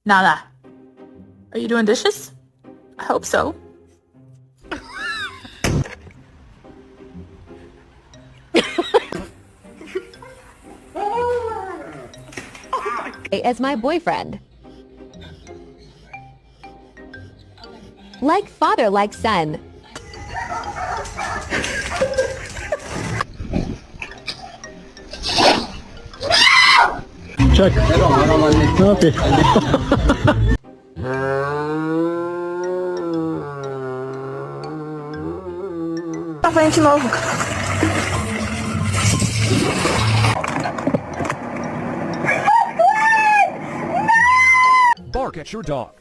Nala, are you doing dishes? I hope so. As my boyfriend. Like father, like son. Check. Okay. Pra frente de novo. Bark at your dog.